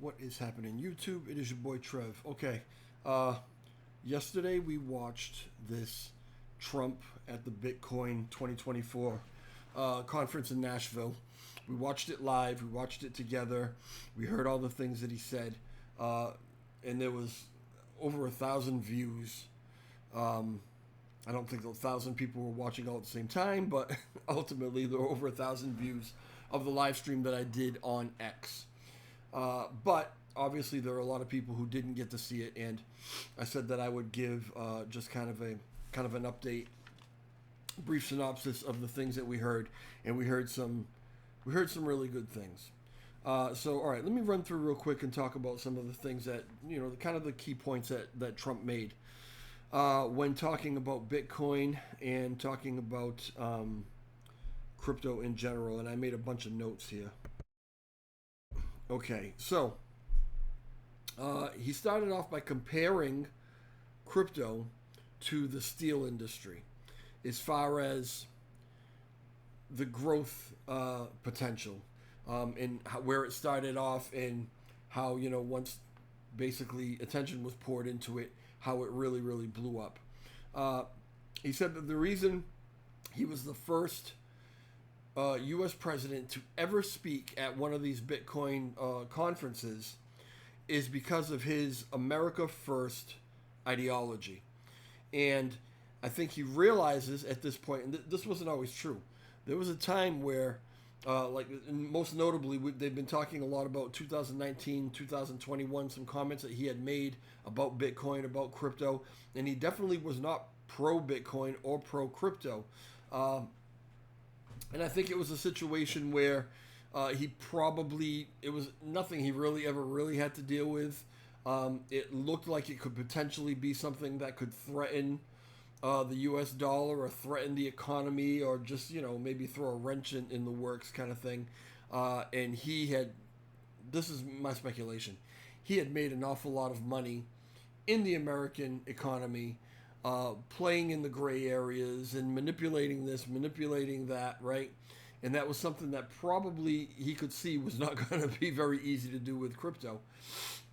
What is happening? YouTube, it is your boy Trev. Okay. Yesterday we watched this Trump at the Bitcoin 2024 conference in Nashville. We watched it live. We watched it together. We heard all the things that he said. And there was over 1,000 views. I don't think 1,000 people were watching all at the same time, but ultimately there were over 1,000 views of the live stream that I did on X. But obviously there are a lot of people who didn't get to see it, and I said that I would give just kind of an update, brief synopsis of the things that we heard, and we heard some really good things. So all right, let me run through real quick and talk about some of the things that kind of the key points that Trump made when talking about Bitcoin and talking about crypto in general. And I made a bunch of notes here. Okay, so he started off by comparing crypto to the steel industry as far as the growth potential, and where it started off, and how, once basically attention was poured into it, how it really, really blew up. He said that the reason he was the first U.S. president to ever speak at one of these Bitcoin conferences is because of his America First ideology. And I think he realizes at this point, and this wasn't always true. There was a time where, most notably, they've been talking a lot about 2019, 2021, some comments that he had made about Bitcoin, about crypto, and he definitely was not pro-Bitcoin or pro-crypto. And I think it was a situation where it was nothing he really ever had to deal with. It looked like it could potentially be something that could threaten the U.S. dollar or threaten the economy, or just, maybe throw a wrench in the works kind of thing. And this is my speculation, he had made an awful lot of money in the American economy, playing in the gray areas and manipulating this, manipulating that, right? And that was something that probably he could see was not going to be very easy to do with crypto.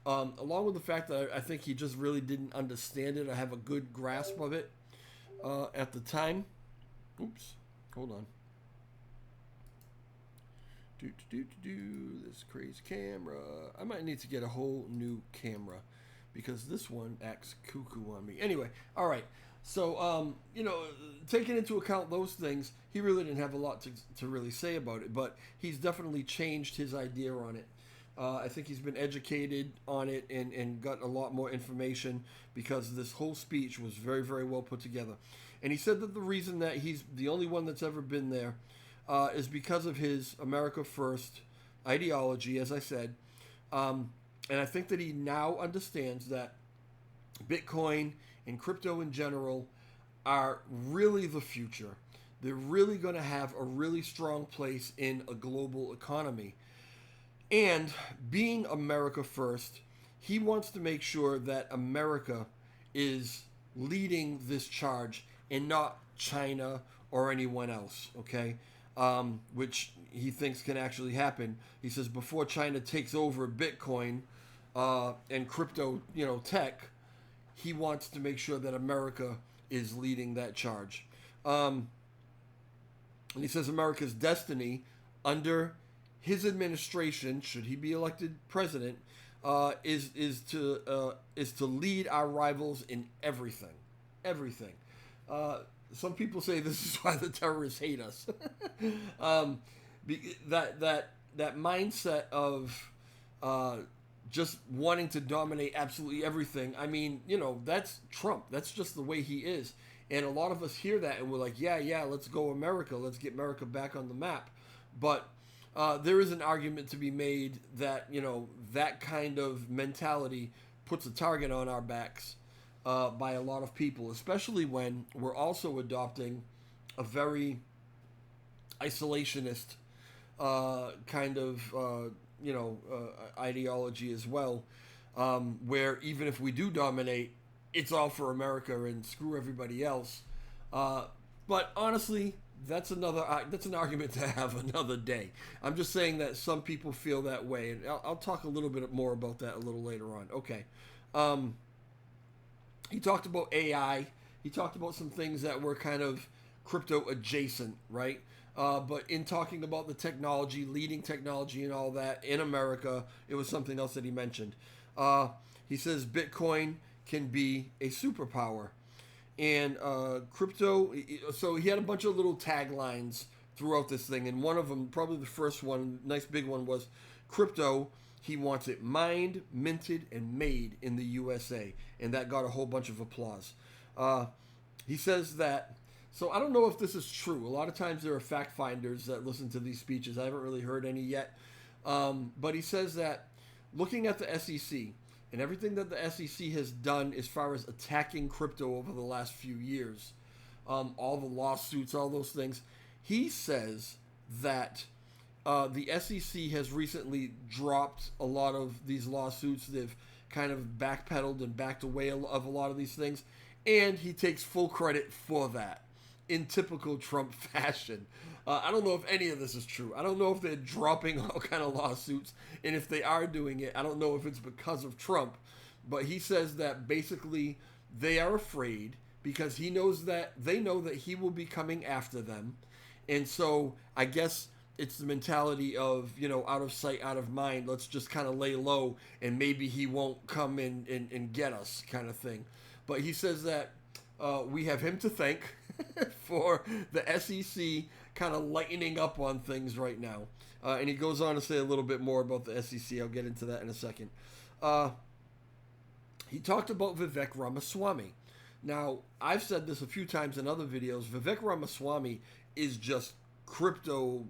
Along with the fact that I think he just really didn't understand it or have a good grasp of it at the time. Oops, hold on. This crazy camera. I might need to get a whole new camera, because this one acts cuckoo on me. Anyway, all right. So, taking into account those things, he really didn't have a lot to really say about it, but he's definitely changed his idea on it. I think he's been educated on it and got a lot more information, because this whole speech was very, very well put together. And he said that the reason that he's the only one that's ever been there is because of his America First ideology, as I said. And I think that he now understands that Bitcoin and crypto in general are really the future. They're really going to have a really strong place in a global economy. And being America First, he wants to make sure that America is leading this charge and not China or anyone else, okay? Which he thinks can actually happen. He says before China takes over Bitcoin and crypto, tech, he wants to make sure that America is leading that charge. And he says America's destiny under his administration, should he be elected president, is to lead our rivals in everything. Everything. Some people say this is why the terrorists hate us. That mindset of just wanting to dominate absolutely everything. I mean, that's Trump. That's just the way he is. And a lot of us hear that and we're like, yeah, let's go America. Let's get America back on the map. But there is an argument to be made that, that kind of mentality puts a target on our backs by a lot of people, especially when we're also adopting a very isolationist kind of ideology as well, where even if we do dominate, it's all for America and screw everybody else. But honestly, that's an argument to have another day. I'm just saying that some people feel that way, and I'll talk a little bit more about that a little later on. Okay. Um, he talked about AI. He talked about some things that were kind of crypto adjacent, right? But in talking about the technology, leading technology, and all that in America, it was something else that he mentioned. Uh, he says Bitcoin can be a superpower. And crypto, so he had a bunch of little taglines throughout this thing. And one of them, probably the first one, nice big one, was crypto. He wants it mined, minted, and made in the USA. And that got a whole bunch of applause. He says that, so I don't know if this is true. A lot of times there are fact finders that listen to these speeches. I haven't really heard any yet. But he says that looking at the SEC and everything that the SEC has done as far as attacking crypto over the last few years, all the lawsuits, all those things, he says that the SEC has recently dropped a lot of these lawsuits. They've kind of backpedaled and backed away of a lot of these things. And he takes full credit for that in typical Trump fashion. I don't know if any of this is true. I don't know if they're dropping all kind of lawsuits. And if they are doing it, I don't know if it's because of Trump. But he says that basically they are afraid because he knows that they know that he will be coming after them. And so I guess it's the mentality of, out of sight, out of mind. Let's just kind of lay low and maybe he won't come in and get us kind of thing. But he says that we have him to thank for the SEC kind of lightening up on things right now. And he goes on to say a little bit more about the SEC. I'll get into that in a second. He talked about Vivek Ramaswamy. Now, I've said this a few times in other videos. Vivek Ramaswamy is just crypto,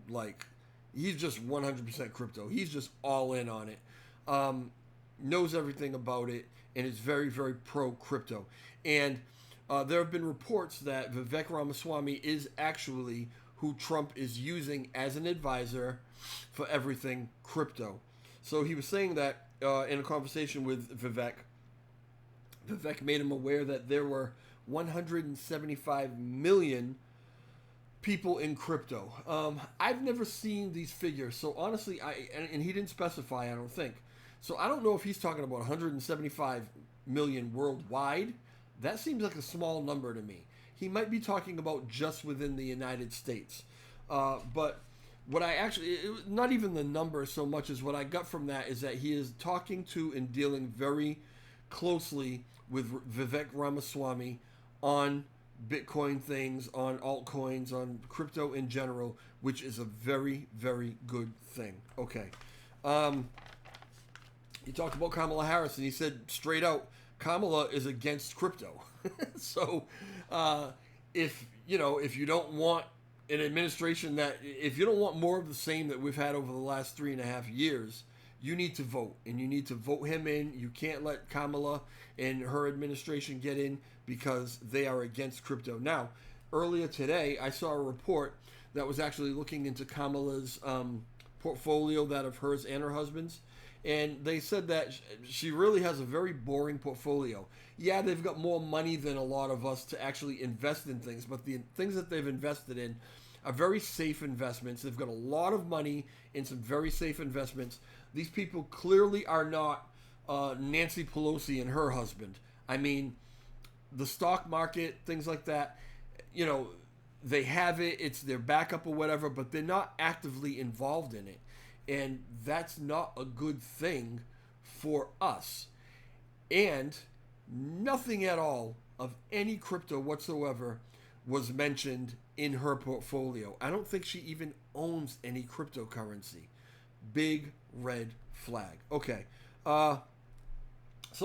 he's just 100% crypto. He's just all in on it. Knows everything about it and is very, very pro-crypto. And there have been reports that Vivek Ramaswamy is actually who Trump is using as an advisor for everything crypto. So he was saying that in a conversation with Vivek. Vivek made him aware that there were 175 million people in crypto. I've never seen these figures, so honestly, and he didn't specify, I don't think. So I don't know if he's talking about 175 million worldwide. That seems like a small number to me. He might be talking about just within the United States. But what I actually, not even the number so much as what I got from that is that he is talking to and dealing very closely with Vivek Ramaswamy on Bitcoin things, on altcoins, on crypto in general, which is a very, very good thing. Okay. He talked about Kamala Harris, and he said straight out, Kamala is against crypto. So, if you don't want an administration if you don't want more of the same that we've had over the last 3.5 years, you need to vote, and you need to vote him in. You can't let Kamala and her administration get in because they are against crypto. Now, earlier today, I saw a report that was actually looking into Kamala's portfolio, that of hers and her husband's. And they said that she really has a very boring portfolio. Yeah, they've got more money than a lot of us to actually invest in things, but the things that they've invested in are very safe investments. They've got a lot of money in some very safe investments. These people clearly are not Nancy Pelosi and her husband. I mean, the stock market, things like that, they have it, it's their backup or whatever, but they're not actively involved in it. And that's not a good thing for us. And nothing at all of any crypto whatsoever was mentioned in her portfolio. I don't think she even owns any cryptocurrency. Big red flag. Okay. So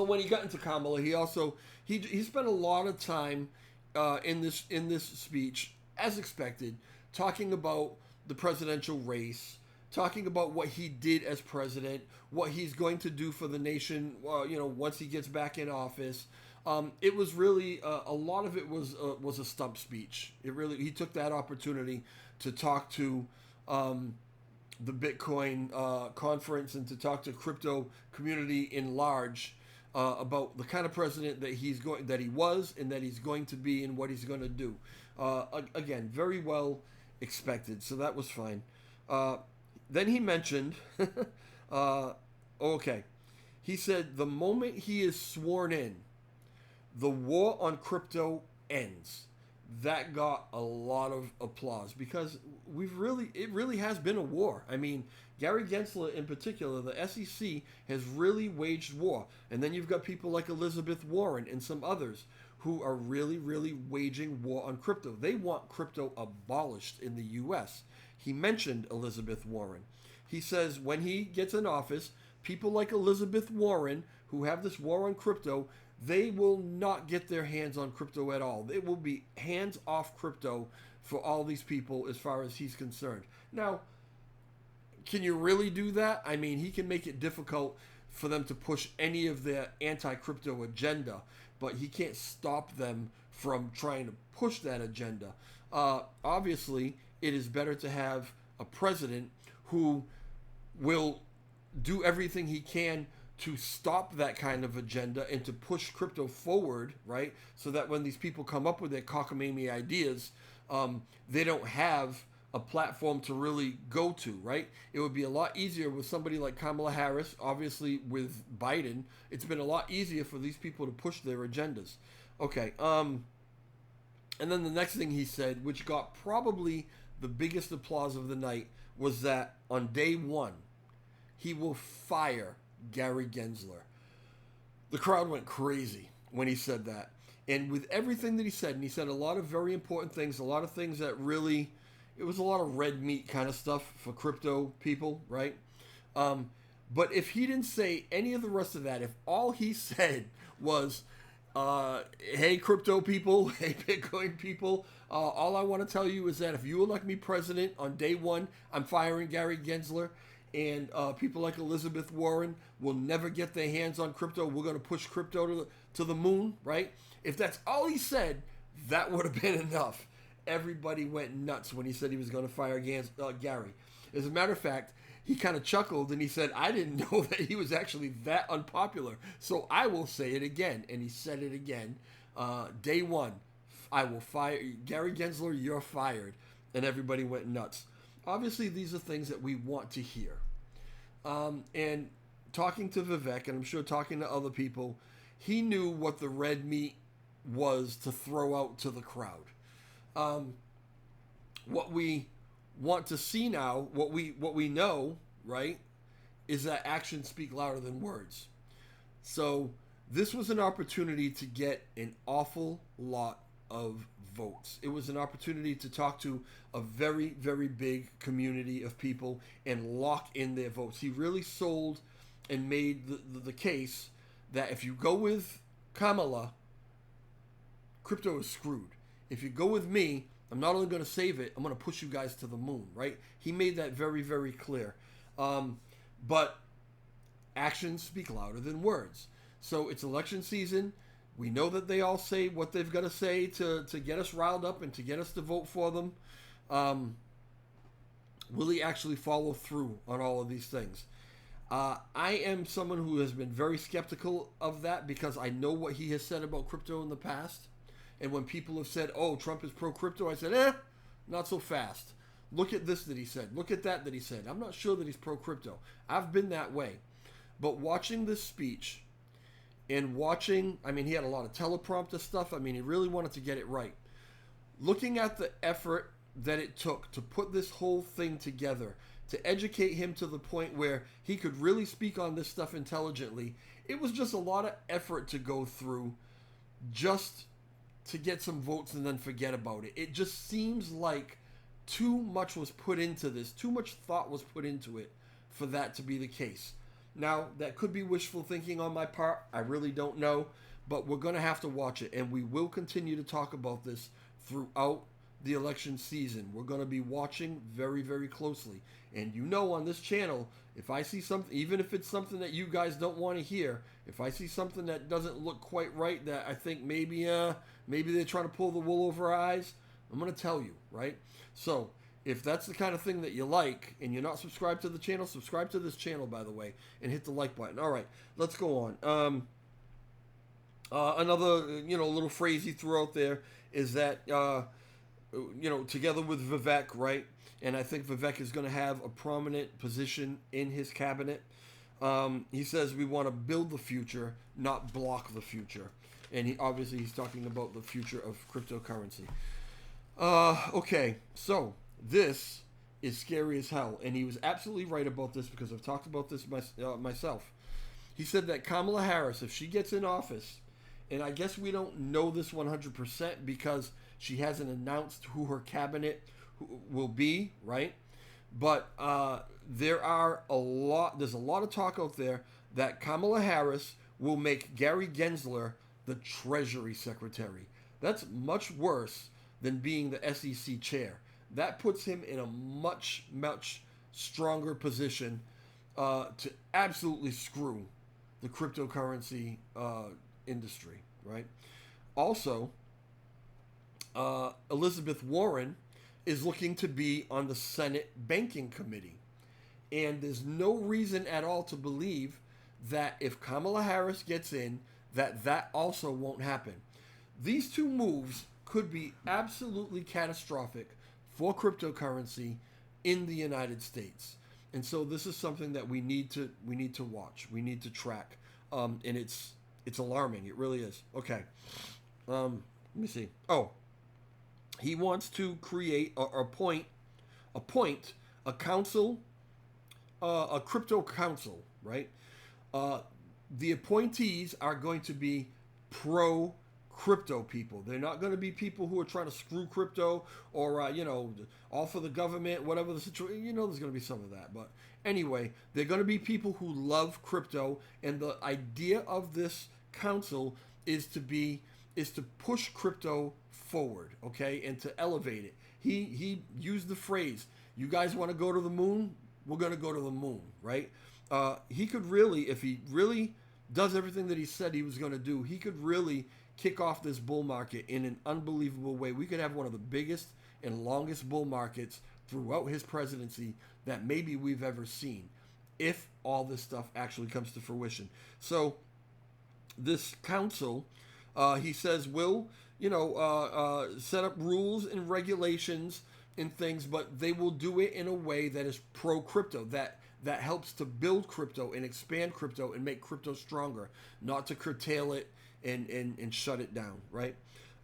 when he got into Kamala, he also he spent a lot of time in this speech, as expected, talking about the presidential race, talking about what he did as president, what he's going to do for the nation, once he gets back in office. It was really a lot of it was a stump speech. He took that opportunity to talk to the Bitcoin conference and to talk to crypto community in large about the kind of president that he was and that he's going to be and what he's going to do. Again, very well expected, so that was fine. Uh, then he mentioned, okay, he said the moment he is sworn in, the war on crypto ends. That got a lot of applause because it really has been a war. I mean, Gary Gensler in particular, the SEC has really waged war. And then you've got people like Elizabeth Warren and some others who are really waging war on crypto. They want crypto abolished in the US. He mentioned Elizabeth Warren. He says when he gets in office, people like Elizabeth Warren who have this war on crypto, they will not get their hands on crypto at all. It will be hands off crypto for all these people as far as he's concerned. Now, can you really do that? I mean, he can make it difficult for them to push any of their anti-crypto agenda, but he can't stop them from trying to push that agenda. Obviously, it is better to have a president who will do everything he can to stop that kind of agenda and to push crypto forward, right? So that when these people come up with their cockamamie ideas, they don't have a platform to really go to, right? It would be a lot easier with somebody like Kamala Harris, obviously with Biden. It's been a lot easier for these people to push their agendas. Okay, and then the next thing he said, which got probably the biggest applause of the night, was that on day one, he will fire Gary Gensler. The crowd went crazy when he said that. And with everything that he said, and he said a lot of very important things, a lot of things that really, it was a lot of red meat kind of stuff for crypto people, right? But if he didn't say any of the rest of that, if all he said was, hey, crypto people, hey, Bitcoin people, all I want to tell you is that if you elect me president on day one, I'm firing Gary Gensler. And people like Elizabeth Warren will never get their hands on crypto. We're going to push crypto to the moon, right? If that's all he said, that would have been enough. Everybody went nuts when he said he was going to fire Gary. As a matter of fact, he kind of chuckled and he said, I didn't know that he was actually that unpopular. So I will say it again. And he said it again. Day one, I will fire Gary Gensler, you're fired. And everybody went nuts. Obviously, these are things that we want to hear. And talking to Vivek, and I'm sure talking to other people, he knew what the red meat was to throw out to the crowd. What we want to see now, what we know, right, is that actions speak louder than words. So this was an opportunity to get an awful lot of votes. It was an opportunity to talk to a very big community of people and lock in their votes. He really sold and made the case that if you go with Kamala, crypto is screwed. If you go with me, I'm not only going to save it, I'm going to push you guys to the moon, right? He made that very clear. But actions speak louder than words. So it's election season. We know that they all say what they've got to say to get us riled up and to get us to vote for them. Will he actually follow through on all of these things? I am someone who has been very skeptical of that because I know what he has said about crypto in the past. And when people have said, oh, Trump is pro-crypto, I said, not so fast. Look at this that he said. Look at that he said. I'm not sure that he's pro-crypto. I've been that way. But watching this speech and watching, I mean, he had a lot of teleprompter stuff. I mean, he really wanted to get it right. Looking at the effort that it took to put this whole thing together, to educate him to the point where he could really speak on this stuff intelligently, it was just a lot of effort to go through just to get some votes and then forget about it. It just seems like too much was put into this, too much thought was put into it for that to be the case. Now, that could be wishful thinking on my part. I really don't know. But we're going to have to watch it. And we will continue to talk about this throughout the election season. We're going to be watching very closely. And you know on this channel, if I see something, even if it's something that you guys don't want to hear, if I see something that doesn't look quite right, that I think maybe they're trying to pull the wool over our eyes, I'm going to tell you, right? So if that's the kind of thing that you like and you're not subscribed to the channel, subscribe to this channel, by the way, and hit the like button. All right, let's go on. Another little phrase he threw out there is that together with Vivek, right? And I think Vivek is going to have a prominent position in his cabinet. He says we want to build the future, not block the future. And he's talking about the future of cryptocurrency. Okay, so this is scary as hell. And he was absolutely right about this because I've talked about this myself. He said that Kamala Harris, if she gets in office, and I guess we don't know this 100% because she hasn't announced who her cabinet will be, right? But there's a lot of talk out there that Kamala Harris will make Gary Gensler the Treasury Secretary. That's much worse than being the SEC chair. That puts him in a much, much stronger position to absolutely screw the cryptocurrency industry, right? Also, Elizabeth Warren is looking to be on the Senate Banking Committee. And there's no reason at all to believe that if Kamala Harris gets in, that also won't happen. These two moves could be absolutely catastrophic for cryptocurrency in the United States. And so this is something that we need to watch. We need to track. And it's alarming. It really is. Okay. Let me see. Oh, he wants to create or appoint a council, a crypto council, right? The appointees are going to be pro crypto people. They're not going to be people who are trying to screw crypto or all for the government, whatever the situation. There's going to be some of that, but anyway, they're going to be people who love crypto, and the idea of this council is to push crypto forward, okay, and to elevate it. He used the phrase, "You guys want to go to the moon? We're going to go to the moon," right? He could really, if he really does everything that he said he was going to do, he could really kick off this bull market in an unbelievable way. We could have one of the biggest and longest bull markets throughout his presidency that maybe we've ever seen, if all this stuff actually comes to fruition. So this council, he says, will set up rules and regulations and things, but they will do it in a way that is pro crypto, that helps to build crypto and expand crypto and make crypto stronger, not to curtail it and shut it down, right?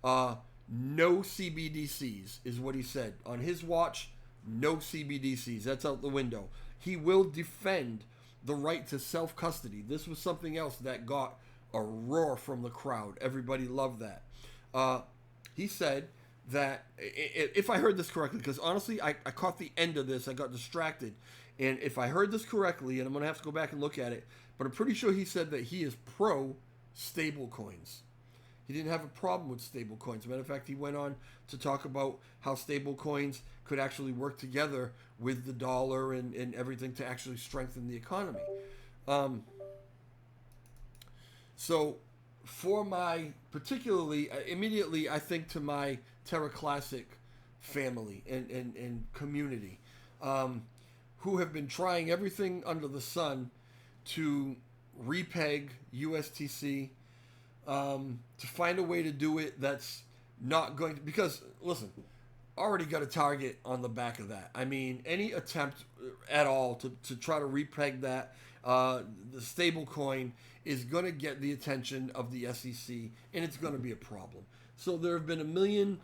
No CBDCs is what he said. On his watch, no CBDCs. That's out the window. He will defend the right to self-custody. This was something else that got a roar from the crowd. Everybody loved that. He said that, if I heard this correctly, because honestly, I caught the end of this. I got distracted. And if I heard this correctly, and I'm going to have to go back and look at it, but I'm pretty sure he said that he is pro stable coins. He didn't have a problem with stable coins. As a matter of fact, he went on to talk about how stable coins could actually work together with the dollar and everything to actually strengthen the economy. So for my, particularly, immediately I think to my Terra Classic family and community, who have been trying everything under the sun to repeg USTC, to find a way to do it that's not going to, because listen, already got a target on the back of that. I mean, any attempt at all to try to repeg that, the stable coin is going to get the attention of the SEC, and it's going to be a problem. So there have been a million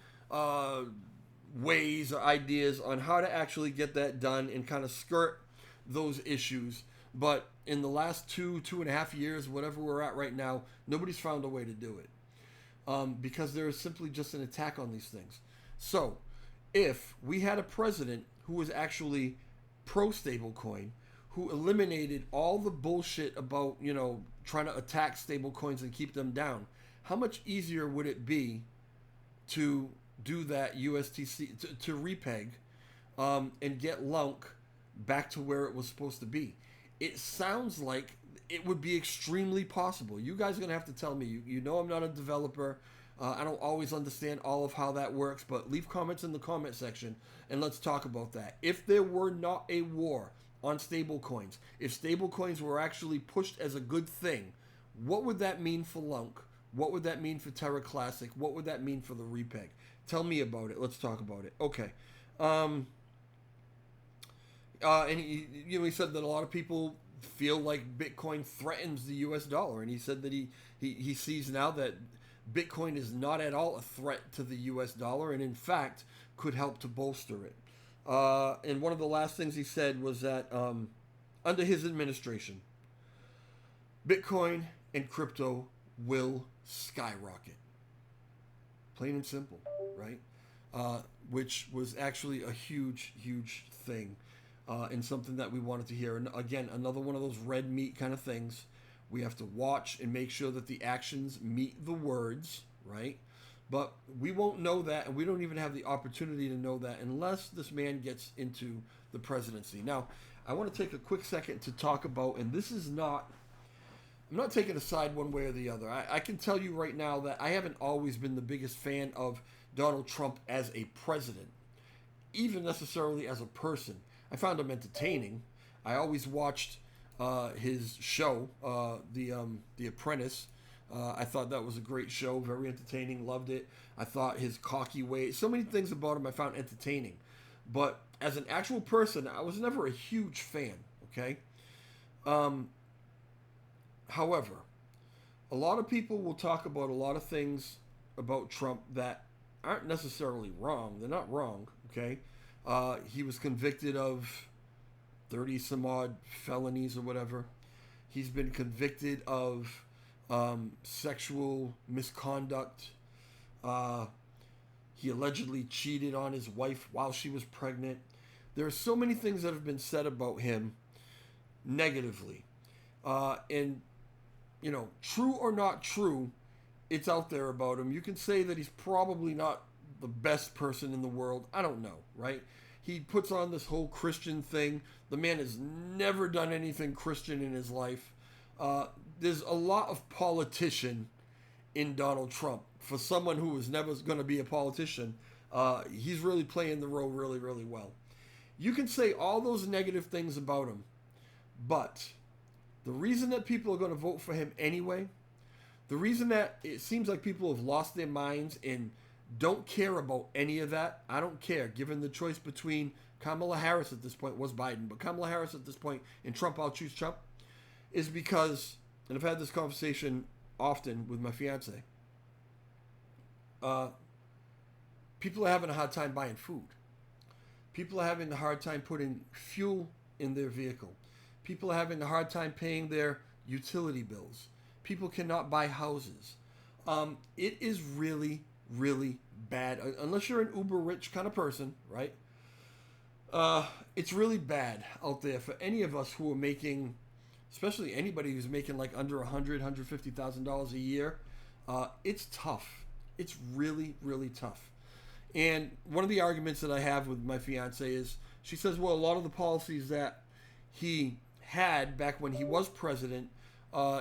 ways or ideas on how to actually get that done and kind of skirt those issues. But in the last 2.5 years, whatever we're at right now, nobody's found a way to do it, because there is simply just an attack on these things. So if we had a president who was actually pro stablecoin, who eliminated all the bullshit about, trying to attack stablecoins and keep them down, how much easier would it be to do that USTC, to repeg, and get LUNC back to where it was supposed to be? It sounds like it would be extremely possible. You guys are going to have to tell me. You know I'm not a developer. I don't always understand all of how that works, but leave comments in the comment section and let's talk about that. If there were not a war on stablecoins, if stablecoins were actually pushed as a good thing, what would that mean for LUNC? What would that mean for Terra Classic? What would that mean for the repeg? Tell me about it. Let's talk about it. Okay. Um, and he said that a lot of people feel like Bitcoin threatens the U.S. dollar, and he said that he sees now that Bitcoin is not at all a threat to the U.S. dollar, and in fact could help to bolster it. And one of the last things he said was that under his administration, Bitcoin and crypto will skyrocket. Plain and simple, right? Which was actually a huge, huge thing, and something that we wanted to hear. And again, another one of those red meat kind of things. We have to watch and make sure that the actions meet the words, right? But we won't know that, and we don't even have the opportunity to know that unless this man gets into the presidency. Now, I want to take a quick second to talk about, and this is not, I'm not taking a side one way or the other. I can tell you right now that I haven't always been the biggest fan of Donald Trump as a president, even necessarily as a person. I found him entertaining. I always watched his show, The Apprentice. I thought that was a great show, very entertaining, loved it. I thought his cocky way, so many things about him I found entertaining. But as an actual person, I was never a huge fan, okay? However, a lot of people will talk about a lot of things about Trump that aren't necessarily wrong. They're not wrong, okay? He was convicted of 30 some odd felonies or whatever. He's been convicted of sexual misconduct. He allegedly cheated on his wife while she was pregnant. There are so many things that have been said about him negatively. And, you know, true or not true, it's out there about him. You can say that he's probably not the best person in the world. I don't know, right? He puts on this whole Christian thing. The man has never done anything Christian in his life. There's a lot of politician in Donald Trump. For someone who was never going to be a politician, he's really playing the role really, really well. You can say all those negative things about him, but the reason that people are going to vote for him anyway, the reason that it seems like people have lost their minds and don't care about any of that, I don't care, given the choice between Kamala Harris at this point, was Biden, but Kamala Harris at this point, and Trump, I'll choose Trump, is because, and I've had this conversation often with my fiance, people are having a hard time buying food. People are having a hard time putting fuel in their vehicle. People are having a hard time paying their utility bills. People cannot buy houses. It is really, really bad. Unless you're an uber rich kind of person, right? It's really bad out there for any of us who are making, especially anybody who's making like under $150,000 a year. It's tough. It's really, really tough. And one of the arguments that I have with my fiance is, she says, well, a lot of the policies that he had back when he was president,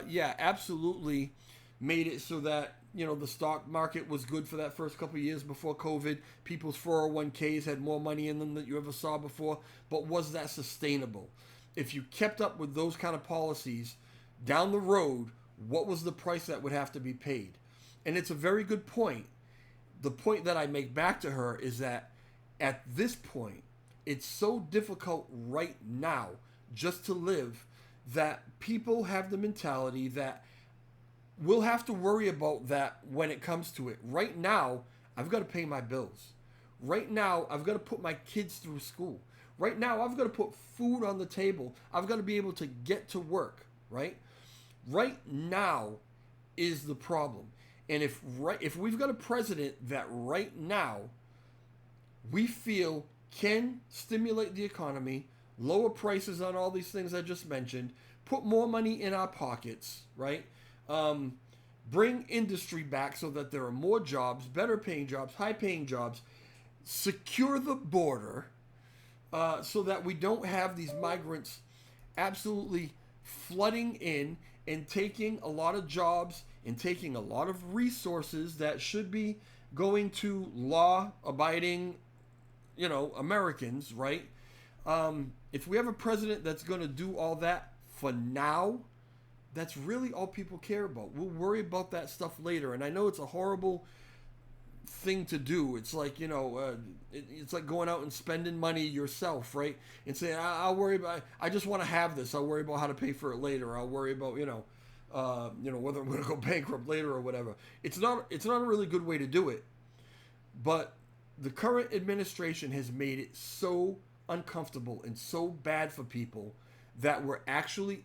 yeah, absolutely made it so that, you know, the stock market was good for that first couple of years before COVID. People's 401ks had more money in them than you ever saw before. But was that sustainable? If you kept up with those kind of policies down the road, what was the price that would have to be paid? And it's a very good point. The point that I make back to her is that at this point, it's so difficult right now just to live that people have the mentality that we'll have to worry about that when it comes to it. Right now, I've got to pay my bills. Right now, I've got to put my kids through school. Right now, I've got to put food on the table. I've got to be able to get to work, right? Right now is the problem. And if we've got a president that right now we feel can stimulate the economy, lower prices on all these things I just mentioned, put more money in our pockets, right? Bring industry back so that there are more jobs, better paying jobs, high paying jobs, secure the border so that we don't have these migrants absolutely flooding in and taking a lot of jobs and taking a lot of resources that should be going to law-abiding, you know, Americans, right? If we have a president that's going to do all that for now, that's really all people care about. We'll worry about that stuff later. And I know it's a horrible thing to do. It's like, it's like going out and spending money yourself, right? And saying, I'll worry about, I just want to have this. I'll worry about how to pay for it later. I'll worry about, whether I'm going to go bankrupt later or whatever. It's not a really good way to do it. But the current administration has made it so uncomfortable and so bad for people that we're actually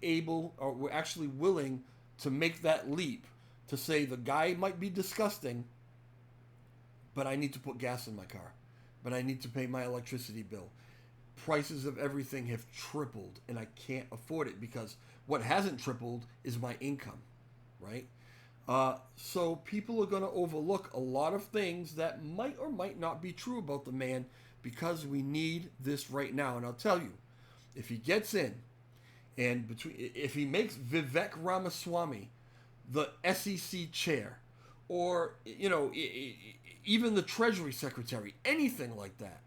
willing to make that leap to say the guy might be disgusting, but I need to put gas in my car, but I need to pay my electricity bill. Prices of everything have tripled, and I can't afford it because what hasn't tripled is my income, right? So people are going to overlook a lot of things that might or might not be true about the man because we need this right now. And I'll tell you, if he gets in, and if he makes Vivek Ramaswamy the SEC chair, or even the Treasury secretary, anything like that,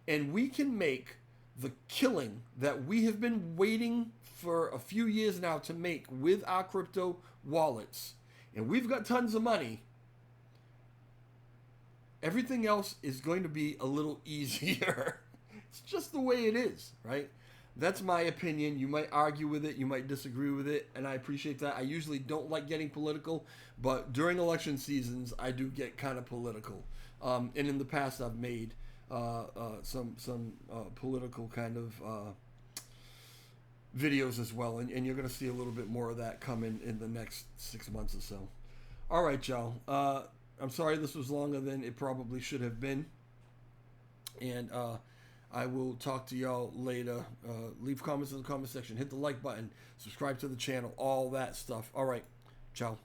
and we can make the killing that we have been waiting for a few years now to make with our crypto wallets, and we've got tons of money, everything else is going to be a little easier. It's just the way it is, right? That's my opinion. You might argue with it, you might disagree with it, and I appreciate that. I usually don't like getting political, but during election seasons, I do get kind of political. And in the past, I've made some political kind of videos as well, and you're going to see a little bit more of that coming in the next 6 months or so. All right, y'all. I'm sorry this was longer than it probably should have been, and I will talk to y'all later. Leave comments in the comment section. Hit the like button. Subscribe to the channel. All that stuff. All right. Ciao.